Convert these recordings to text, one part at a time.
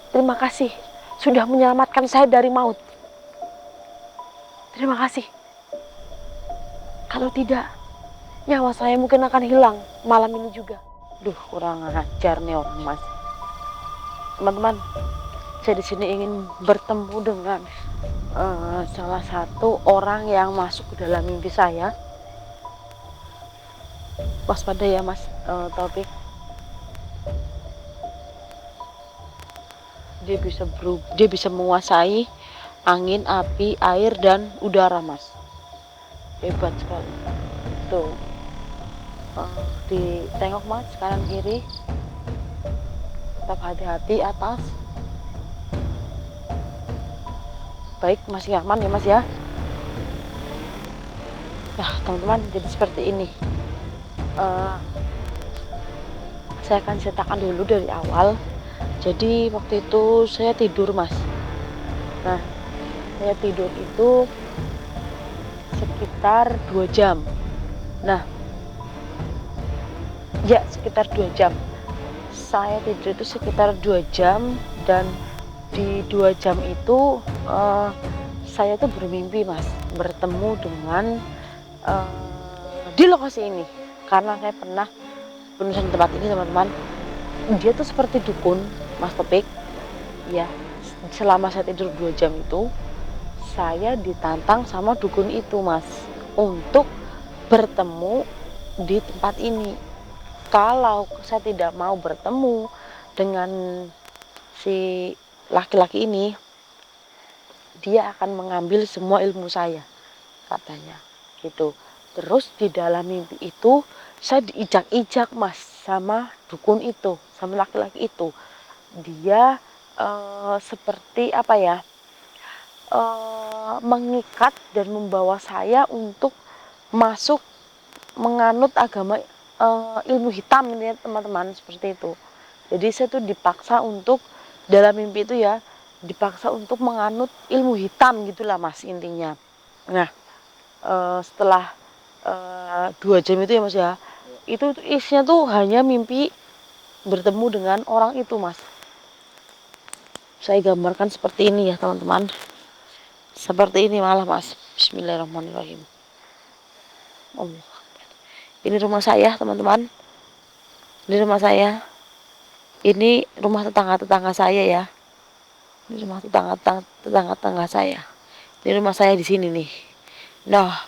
Terima kasih sudah menyelamatkan saya dari maut. Terima kasih. Kalau tidak, nyawa saya mungkin akan hilang malam ini juga. Duh, kurang ajar nih orang, Mas. Teman-teman, saya di sini ingin bertemu dengan salah satu orang yang masuk ke dalam mimpi saya. Waspada ya, Mas Taufik. Dia bisa menguasai angin, api, air, dan udara, Mas. Hebat sekali. Tuh, ditengok, Mas, kanan kiri. Tetap hati-hati atas. Baik, masih aman ya, Mas ya. Nah, teman-teman, jadi seperti ini. Saya akan ceritakan dulu dari awal. Jadi waktu itu saya tidur, Mas. Nah, saya tidur itu sekitar 2 jam. Nah, ya sekitar 2 jam. Saya tidur itu sekitar 2 jam, dan di 2 jam itu saya tuh bermimpi, Mas, bertemu dengan di lokasi ini. Karena saya pernah penulisan tempat ini, teman-teman. Dia tuh seperti dukun, Mas Topik. Ya, selama saya tidur 2 jam itu, saya ditantang sama dukun itu, Mas, untuk bertemu di tempat ini. Kalau saya tidak mau bertemu dengan si laki-laki ini, dia akan mengambil semua ilmu saya, katanya gitu. Terus di dalam mimpi itu saya diijak-ijak, Mas, sama dukun itu, sama laki-laki itu. Dia seperti apa ya, mengikat dan membawa saya untuk masuk menganut agama ilmu hitam ini, teman-teman, seperti itu. Jadi saya tuh dipaksa untuk dalam mimpi itu ya, dipaksa untuk menganut ilmu hitam gitulah, Mas, intinya. Nah, setelah 2 jam itu ya, Mas ya, itu isinya tuh hanya mimpi bertemu dengan orang itu, Mas. Saya gambarkan seperti ini ya, teman-teman. Seperti ini malah, Mas. Bismillahirrahmanirrahim. Allah. Ini rumah saya, teman-teman. Ini rumah saya. Ini rumah tetangga-tetangga saya ya. Ini rumah tetangga-tetangga saya. Ini rumah saya di sini nih. Nah,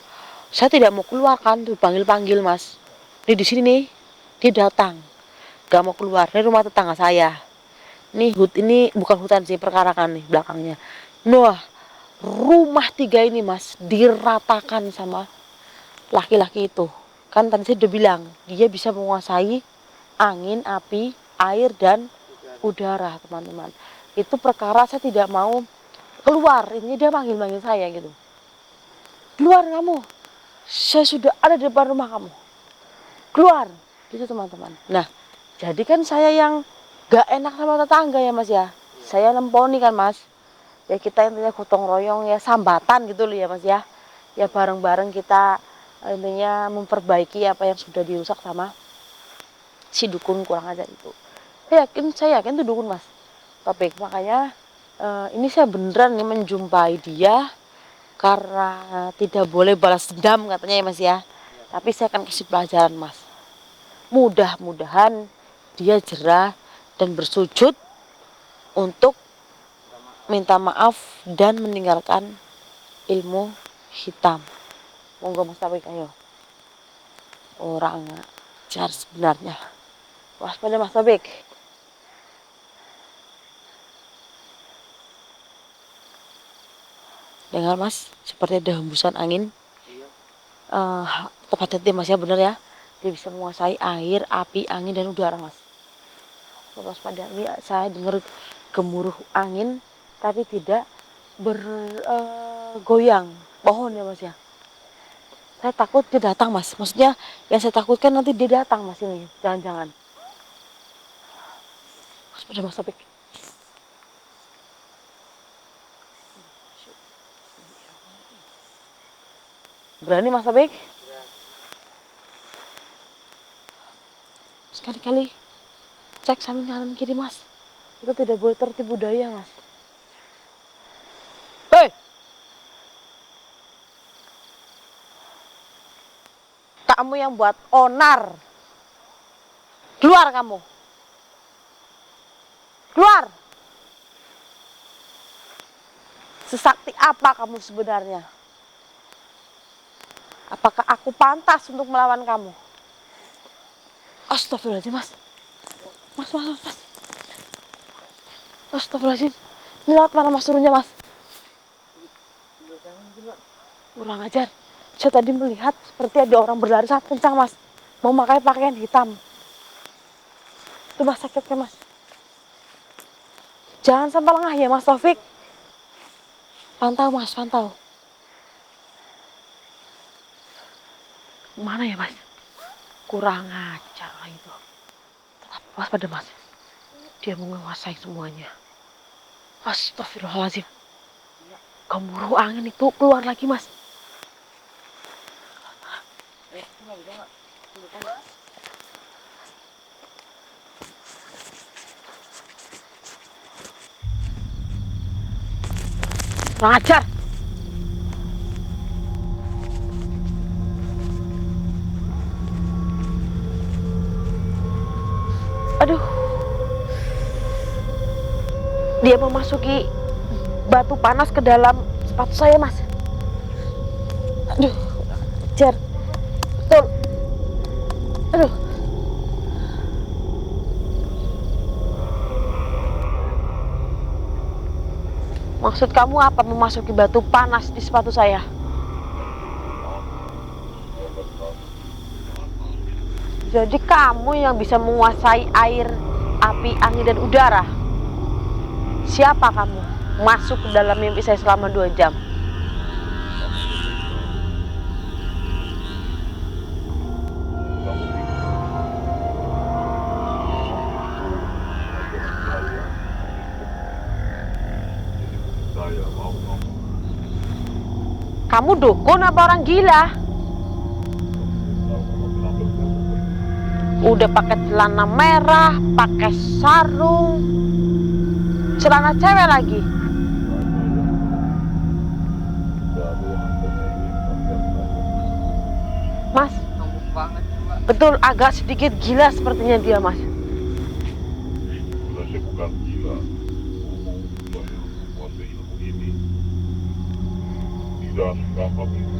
saya tidak mau keluar kan, dipanggil-panggil, Mas. Ini di sini nih, dia datang. Gak mau keluar. Ini rumah tetangga saya. Ini bukan hutan sih, perkarakan nih belakangnya. Nah, rumah 3 ini, Mas, diratakan sama laki-laki itu. Kan tadi saya udah bilang, dia bisa menguasai angin, api, air, dan udara, teman-teman. Itu perkara saya tidak mau keluar. Ini dia manggil-manggil saya gitu. Keluar kamu. Saya sudah ada di depan rumah kamu. Keluar. Gitu, teman-teman. Nah, jadi kan saya yang gak enak sama tetangga ya, Mas ya. Saya nemponi kan, Mas. Ya kita intinya gotong royong ya, sambatan gitu loh ya, Mas ya. Ya bareng-bareng kita intinya memperbaiki apa yang sudah dirusak sama si dukun kurang ajar itu. Saya yakin itu dukun, Mas Topik. Makanya ini saya beneran nih menjumpai dia, karena tidak boleh balas dendam katanya ya, Mas ya. Tapi saya akan kasih pelajaran, Mas. Mudah-mudahan dia jerah dan bersujud untuk minta maaf dan meninggalkan ilmu hitam. Monggo, Mas Topik, ayo. Orang ajar sebenarnya. Waspada, Mas Topik. Dengar, Mas, seperti ada hembusan angin. Tepat hati, Mas ya, bener ya. Dia bisa menguasai air, api, angin, dan udara, Mas. Waspada. Ini saya dengar gemuruh angin, tapi tidak bergoyang pohon ya, Mas ya. Saya takut dia datang, Mas. Maksudnya yang saya takutkan nanti dia datang, Mas, ini. Jangan-jangan. Waspada, Mas Topik. Berani, Mas Topik? Sekali-kali cek samping kanan kiri, Mas. Itu tidak boleh tertipu daya, Mas. Hei! Kamu yang buat onar. Keluar kamu. Keluar. Sesakti apa kamu sebenarnya? Apakah aku pantas untuk melawan kamu? Astagfirullahaladzim, Mas. Mas. Astagfirullahaladzim. Ini lewat mana Mas turunnya, Mas? Kurang ajar. Saya tadi melihat seperti ada orang berlari sangat kencang, Mas. Mau pakai pakaian hitam. Itu Mas, sakitnya, Mas. Jangan sampai lengah ya, Mas Taufik. Pantau, Mas, pantau. Mana ya, Mas? Kurang ajar lah itu. Tetap waspada, Mas. Dia menguasai semuanya. Astagfirullahaladzim. Gemuruh angin itu keluar lagi, Mas. Kurang ajar. Aduh. Dia memasuki batu panas ke dalam sepatu saya, Mas. Aduh, kurang ajar. Betul. Aduh. Maksud kamu apa memasuki batu panas di sepatu saya? Jadi kamu yang bisa menguasai air, api, angin, dan udara? Siapa kamu? Masuk ke dalam mimpi saya selama 2 jam. Kamu dukun apa orang gila? Udah pakai celana merah, pakai sarung, celana cewek lagi. Mas, betul agak sedikit gila sepertinya dia, Mas. Saya bukan gila. Saya menguasai ilmu ini. Tidak segampang itu.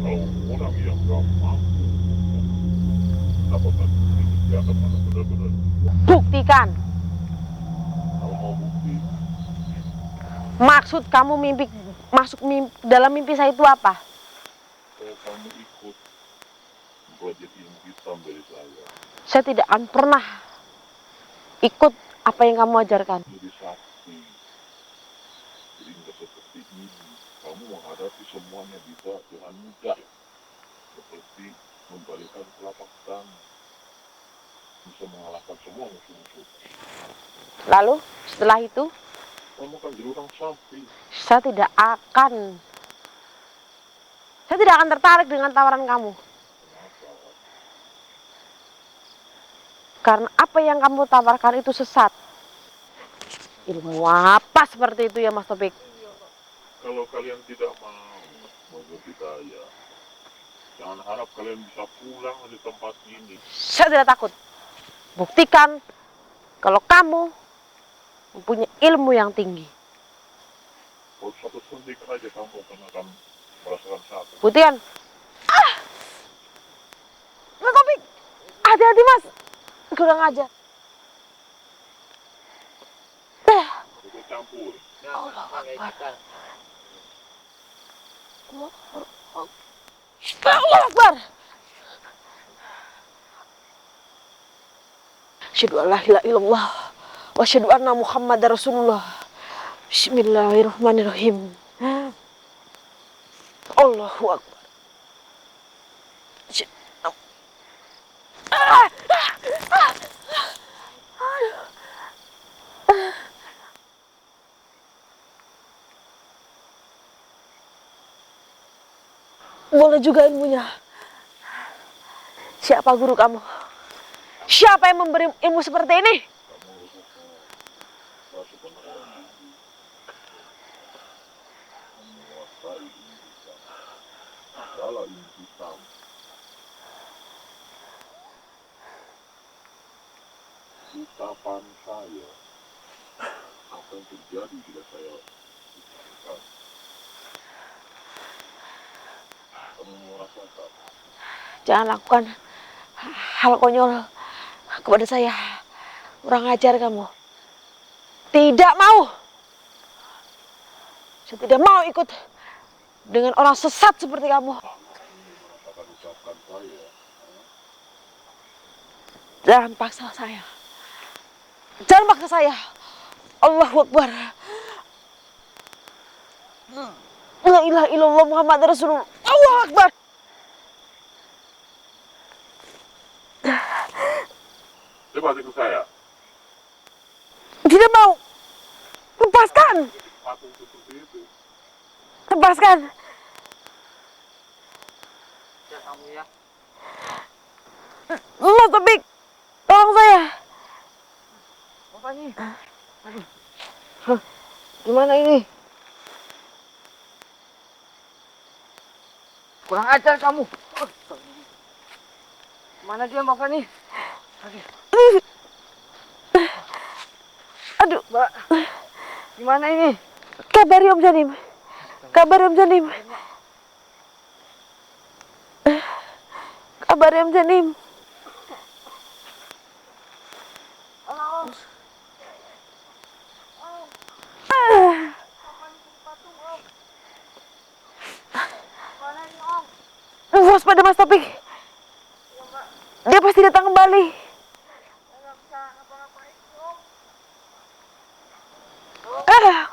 Kalau orang yang gak mampu mendapatkan ini, dia akan benar-benar. Buktikan. Kalau mau bukti, Maksud kamu dalam mimpi saya itu apa? kalau kamu ikut belajar ilmu hitam dari saya, Saya tidak akan pernah ikut apa yang kamu ajarkan. jadi sakti. Jadi nggak seperti ini. Kamu menghadapi semuanya bisa dengan mudah. Seperti membalikan telapak tangan. Bisa mengalahkan semua musuh-musuh. Lalu setelah itu Kamu kan jadi orang sakti. saya tidak akan tertarik dengan tawaran kamu. Kenapa? Karena apa yang kamu tawarkan itu sesat. Ilmu apa seperti itu ya, Mas Topik? Kalau kalian tidak mau mengikuti saya, jangan harap kalian bisa pulang dari tempat ini. Saya tidak takut. Buktikan kalau kamu mempunyai ilmu yang tinggi. Kalau satu suntik aja kamu akan merasakan sakit. Buktikan. Mas Topik, hati-hati, Mas. Kurang aja. Ikut campur. Allah Akbar. Allah Akbar. Asyhadu an la ilaha illallah wa asyhadu anna Muhammadar Rasulullah. Bismillahirrahmanirrahim. Allahu Akbar. Boleh juga ilmunya. Siapa guru kamu? Siapa yang memberi ilmu seperti ini? menguasai ilmu hitam, segala ilmu hitam. Ucapan saya, apa yang terjadi bila saya ucapkan, kamu merasakan. Jangan lakukan hal konyol kepada saya. Kurang ajar kamu. Tidak mau. Saya tidak mau ikut dengan orang sesat seperti kamu. Merasakan ucapan saya. Jangan paksa saya. Jangan paksa saya. Allahu Akbar. La ilaha illallah Muhammad Rasulullah. Allahu Akbar. Cepat ikut saya. Tidak mau. Lepaskan. Patung seperti itu. Lepaskan. Ya kamu ya. Mas Topik. Tolong saya. Apa nih? Aduh. Hah, gimana ini? Kurang ajar kamu. Mana dia Mbak Fani? Aduh. Mbak, gimana ini? Kabari Om Janim. Kabari Om Janim. Kabari Om Janim. Halo. Waspada Mas Topik. Dia pasti datang kembali. Ah.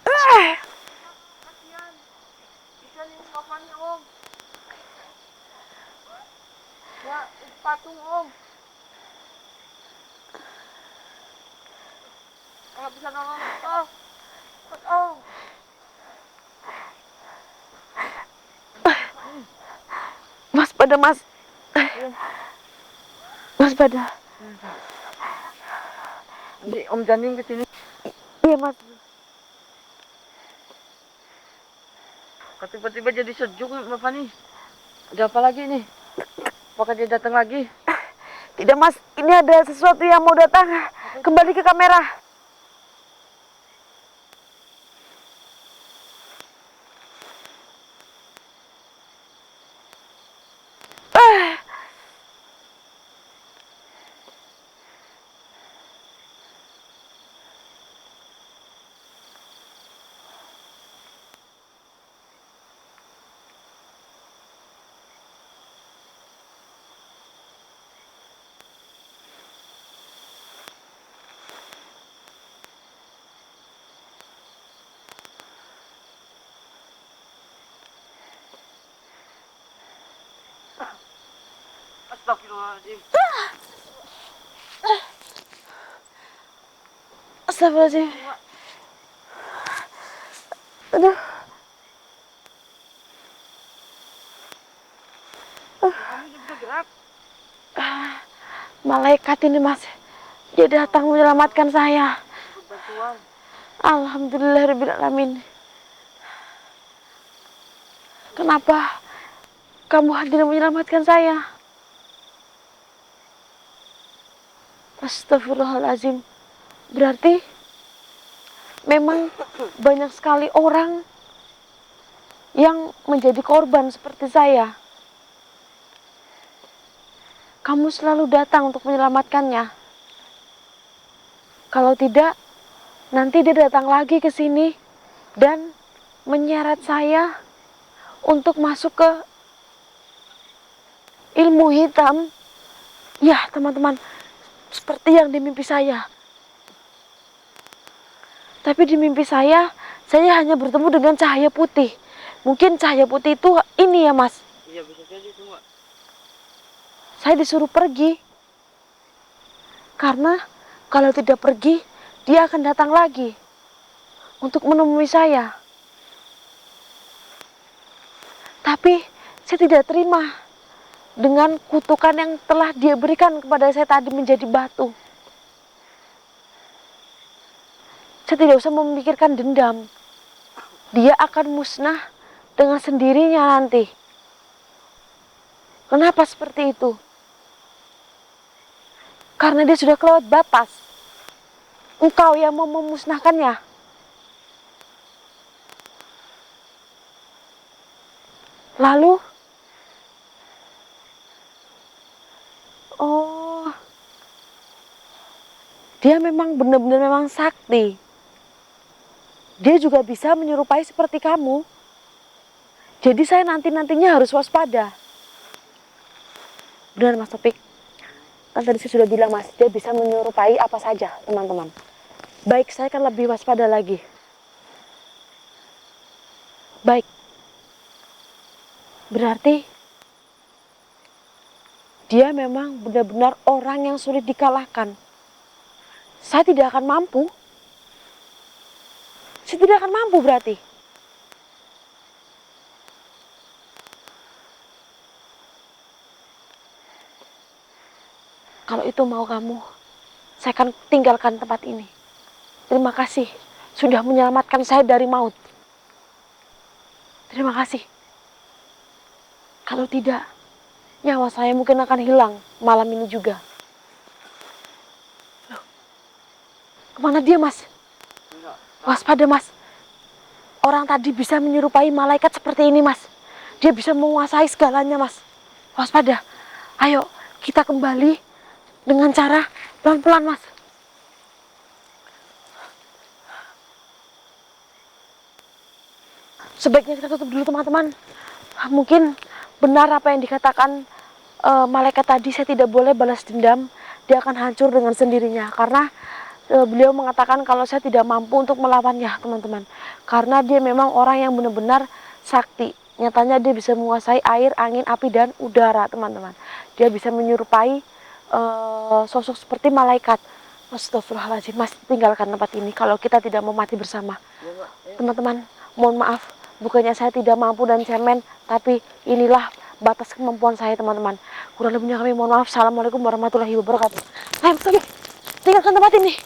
Ah. Patung Om. Nggak bisa nolong. Om. Waspada Mas. Waspada. Nanti Om Janim kesini. Iya Mas. Kok tiba-tiba jadi sejuk Mbak Fani? Ada apa lagi nih? Apakah dia datang lagi? Tidak Mas, ini ada sesuatu yang mau datang. Kembali ke kamera. Astagfirullahaladzim. Astagfirullahaladzim. Aduh. Kamu bisa gerak? Malaikat ini Mas. Dia datang menyelamatkan saya. Bantuan. Alhamdulillahirrahmanirrahim. Kenapa kamu hadir menyelamatkan saya? Astagfirullahaladzim. Berarti memang banyak sekali orang yang menjadi korban seperti saya. Kamu selalu datang untuk menyelamatkannya. Kalau tidak, nanti dia datang lagi ke sini dan menyeret saya untuk masuk ke ilmu hitam. Ya, teman-teman, seperti yang di mimpi saya. Tapi di mimpi saya hanya bertemu dengan cahaya putih. Mungkin cahaya putih itu ini ya, Mas. Iya, bisa jadi itu, Mbak. Saya disuruh pergi. Karena kalau tidak pergi, dia akan datang lagi untuk menemui saya. Tapi saya tidak terima. dengan kutukan yang telah dia berikan kepada saya tadi menjadi batu. Saya tidak usah memikirkan dendam. Dia akan musnah dengan sendirinya nanti. Kenapa seperti itu? Karena dia sudah kelewat batas. Engkau yang mau memusnahkannya. Lalu, oh, dia memang benar-benar memang sakti. Dia juga bisa menyerupai seperti kamu. Jadi saya nantinya harus waspada. Benar Mas Topik. Kan tadi saya sudah bilang Mas, dia bisa menyerupai apa saja teman-teman. Baik, saya akan lebih waspada lagi. Baik. Berarti dia memang benar-benar orang yang sulit dikalahkan. Saya tidak akan mampu. Saya tidak akan mampu berarti. Kalau itu mau kamu, saya akan tinggalkan tempat ini. Terima kasih sudah menyelamatkan saya dari maut. Terima kasih. Kalau tidak, nyawa saya mungkin akan hilang malam ini juga. Loh, kemana dia Mas? Waspada Mas. Orang tadi bisa menyerupai malaikat seperti ini Mas. Dia bisa menguasai segalanya Mas. Waspada. Ayo kita kembali dengan cara pelan-pelan Mas. Sebaiknya kita tutup dulu teman-teman. Mungkin benar apa yang dikatakan malaikat tadi, saya tidak boleh balas dendam. Dia akan hancur dengan sendirinya. Karena beliau mengatakan kalau saya tidak mampu untuk melawannya teman-teman. Karena dia memang orang yang benar-benar sakti. Nyatanya dia bisa menguasai air, angin, api, dan udara teman-teman. Dia bisa menyerupai sosok seperti malaikat. Astagfirullahaladzim, Mas tinggalkan tempat ini kalau kita tidak mau mati bersama. Teman-teman, mohon maaf. Bukannya saya tidak mampu dan cemen, tapi inilah batas kemampuan saya teman-teman. Kurang lebihnya kami mohon maaf. Assalamualaikum warahmatullahi wabarakatuh. Ayo, tinggalkan tempat ini.